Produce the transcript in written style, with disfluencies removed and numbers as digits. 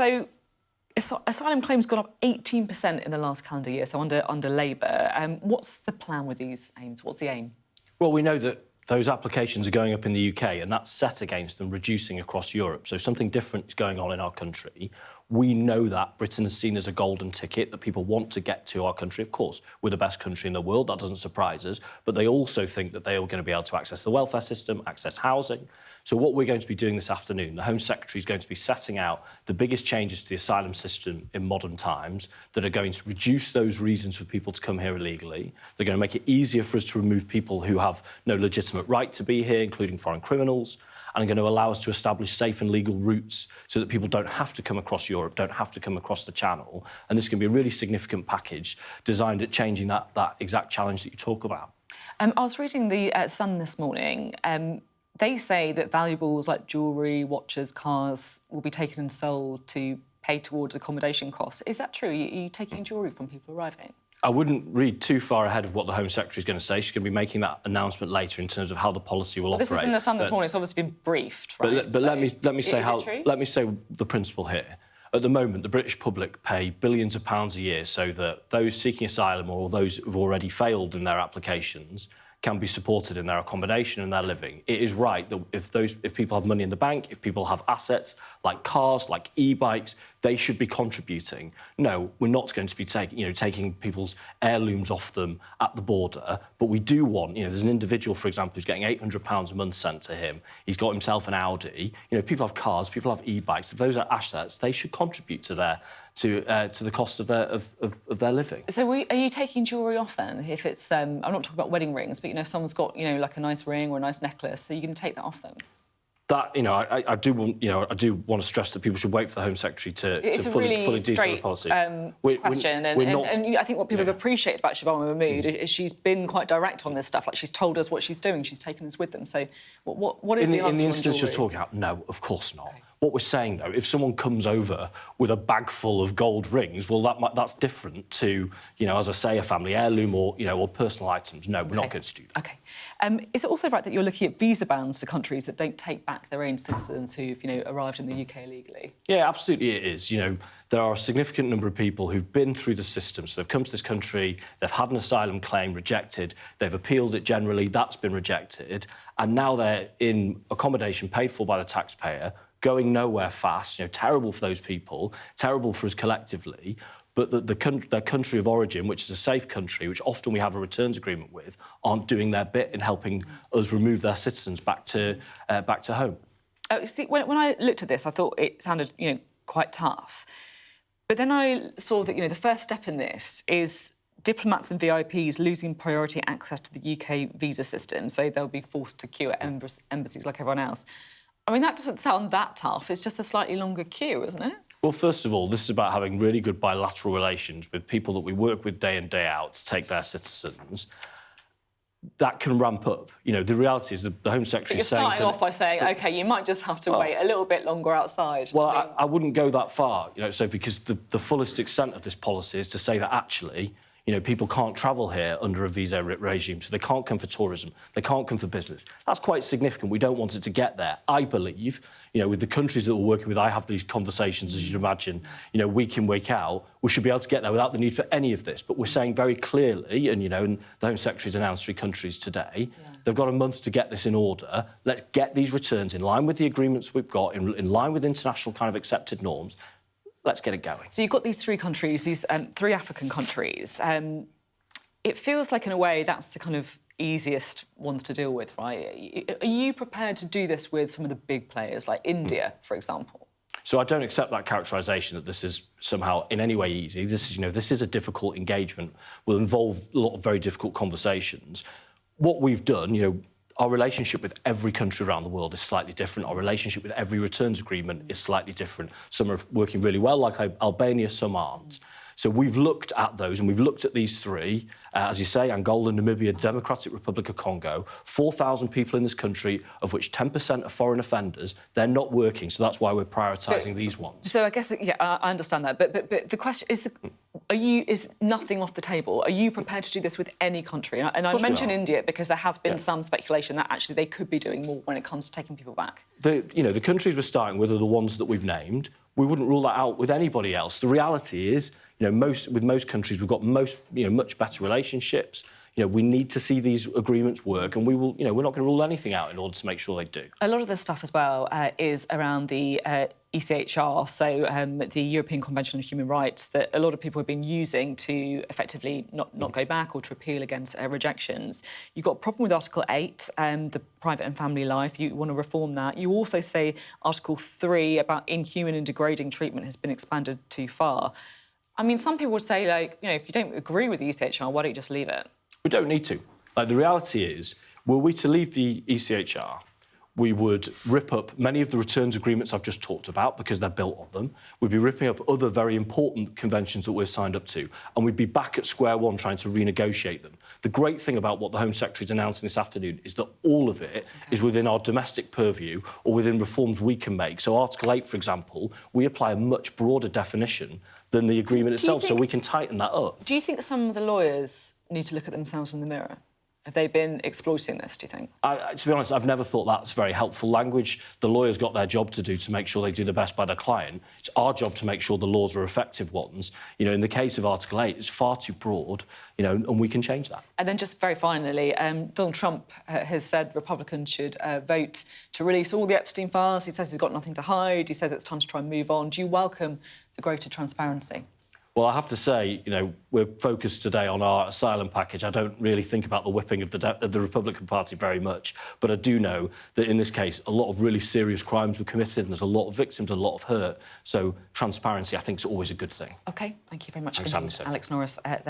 So asylum claims gone up 18% in the last calendar year, so under Labour. What's the plan with these aims? What's the aim? Well, we know that those applications are going up in the UK, and that's set against them reducing across Europe. So something different is going on in our country. We know that Britain is seen as a golden ticket, that people want to get to our country. Of course, we're the best country in the world, that doesn't surprise us, but they also think that they are going to be able to access the welfare system, access housing. So what we're going to be doing this afternoon, the Home Secretary is going to be setting out the biggest changes to the asylum system in modern times that are going to reduce those reasons for people to come here illegally. They're going to make it easier for us to remove people who have no legitimate right to be here, including foreign criminals, and are going to allow us to establish safe and legal routes so that people don't have to come across Europe, don't have to come across the Channel. And this can be a really significant package designed at changing that exact challenge that you talk about. I was reading the Sun this morning. They say that valuables like jewellery, watches, cars will be taken and sold to pay towards accommodation costs. Is that true? Are you taking jewellery from people arriving? I wouldn't read too far ahead of what the Home Secretary is going to say. She's going to be making that announcement later in terms of how the policy will operate. This is in the Sun this morning. It's obviously been briefed, right? But let me say the principle here. At the moment, the British public pay billions of pounds a year so that those seeking asylum or those who've already failed in their applications can be supported in their accommodation and their living. It is right that if people have money in the bank, if people have assets like cars, like e-bikes, they should be contributing. No, we're not going to be taking people's heirlooms off them at the border, but we do want, there's an individual, for example, who's getting £800 a month sent to him. He's got himself an Audi. People have cars, people have e-bikes. If those are assets, they should contribute to the cost of their living. So are you taking jewellery off then? If it's, I'm not talking about wedding rings, but if someone's got, like a nice ring or a nice necklace, are you going to take that off them? That, I do want to stress that people should wait for the Home Secretary to fully detail the policy. Question, and I think what people have appreciated about Shabana Mahmood is she's been quite direct on this stuff. Like, she's told us what she's doing, she's taken us with them. So what is the answer? In the instance you're talking about, no, of course not. Okay. What we're saying, though, if someone comes over with a bag full of gold rings, well, that's different to, as I say, a family heirloom or personal items. No, we're not going to do that. OK. Is it also right that you're looking at visa bans for countries that don't take back their own citizens who've, arrived in the UK illegally? Yeah, absolutely it is. There are a significant number of people who've been through the system. So they've come to this country, they've had an asylum claim rejected, they've appealed it generally, that's been rejected, and now they're in accommodation paid for by the taxpayer, going nowhere fast, terrible for those people, terrible for us collectively, but their country of origin, which is a safe country, which often we have a returns agreement with, aren't doing their bit in helping us remove their citizens back to home. See, when I looked at this, I thought it sounded, quite tough. But then I saw that, the first step in this is diplomats and VIPs losing priority access to the UK visa system, so they'll be forced to queue at embassies like everyone else. I mean, that doesn't sound that tough. It's just a slightly longer queue, isn't it? Well, first of all, this is about having really good bilateral relations with people that we work with day in, day out to take their citizens. That can ramp up. The reality is the Home Secretary is saying... You're starting off by saying, OK, you might just have to wait a little bit longer outside. Well, I wouldn't go that far, Sophie, because the fullest extent of this policy is to say that actually... people can't travel here under a visa regime, so they can't come for tourism, they can't come for business. That's quite significant. We don't want it to get there. I believe, with the countries that we're working with, I have these conversations, as you'd imagine, week in, week out. We should be able to get there without the need for any of this. But we're saying very clearly, and, and the Home Secretary's announced 3 countries today, they've got a month to get this in order. Let's get these returns in line with the agreements we've got, in line with international kind of accepted norms. Let's get it going. So you've got these 3 countries, these 3 African countries. It feels like, in a way, that's the kind of easiest ones to deal with, right? Are you prepared to do this with some of the big players, like India, for example? So I don't accept that characterisation that this is somehow in any way easy. This is a difficult engagement, will involve a lot of very difficult conversations. What we've done, our relationship with every country around the world is slightly different. Our relationship with every returns agreement is slightly different. Some are working really well, like Albania, some aren't. So we've looked at those, and we've looked at these 3, as you say, Angola, Namibia, Democratic Republic of Congo, 4,000 people in this country, of which 10% are foreign offenders. They're not working, so that's why we're prioritising these ones. So I guess, I understand that, but the question is, is nothing off the table? Are you prepared to do this with any country? And I mention India because there has been some speculation that actually they could be doing more when it comes to taking people back. The countries we're starting with are the ones that we've named. we wouldn't rule that out with anybody else. The reality is, with most countries, we've got much better relationships. We need to see these agreements work, and we're not going to rule anything out in order to make sure they do. A lot of this stuff as well is around the ECHR, so the European Convention on Human Rights, that a lot of people have been using to effectively not go back or to appeal against rejections. You've got a problem with Article 8, the private and family life. You want to reform that. You also say Article 3 about inhuman and degrading treatment has been expanded too far. I mean, some people would say, if you don't agree with the ECHR, why don't you just leave it? We don't need to. The reality is, were we to leave the ECHR, we would rip up many of the returns agreements I've just talked about because they're built on them. We'd be ripping up other very important conventions that we're signed up to, and we'd be back at square one trying to renegotiate them. The great thing about what the Home Secretary's announcing this afternoon is that all of it is within our domestic purview or within reforms we can make. So Article 8, for example, we apply a much broader definition than the agreement itself, so we can tighten that up. Do you think some of the lawyers need to look at themselves in the mirror? Have they been exploiting this, do you think? To be honest, I've never thought that's very helpful language. The lawyer's got their job to do to make sure they do the best by their client. It's our job to make sure the laws are effective ones. In the case of Article 8, it's far too broad, and we can change that. And then just very finally, Donald Trump has said Republicans should vote to release all the Epstein files. He says he's got nothing to hide. He says it's time to try and move on. Do you welcome the greater transparency? Well, I have to say, we're focused today on our asylum package. I don't really think about the whipping of the Republican Party very much, but I do know that in this case, a lot of really serious crimes were committed and there's a lot of victims, a lot of hurt. So transparency, I think, is always a good thing. OK, thank you very much. Thanks, Alex Norris there.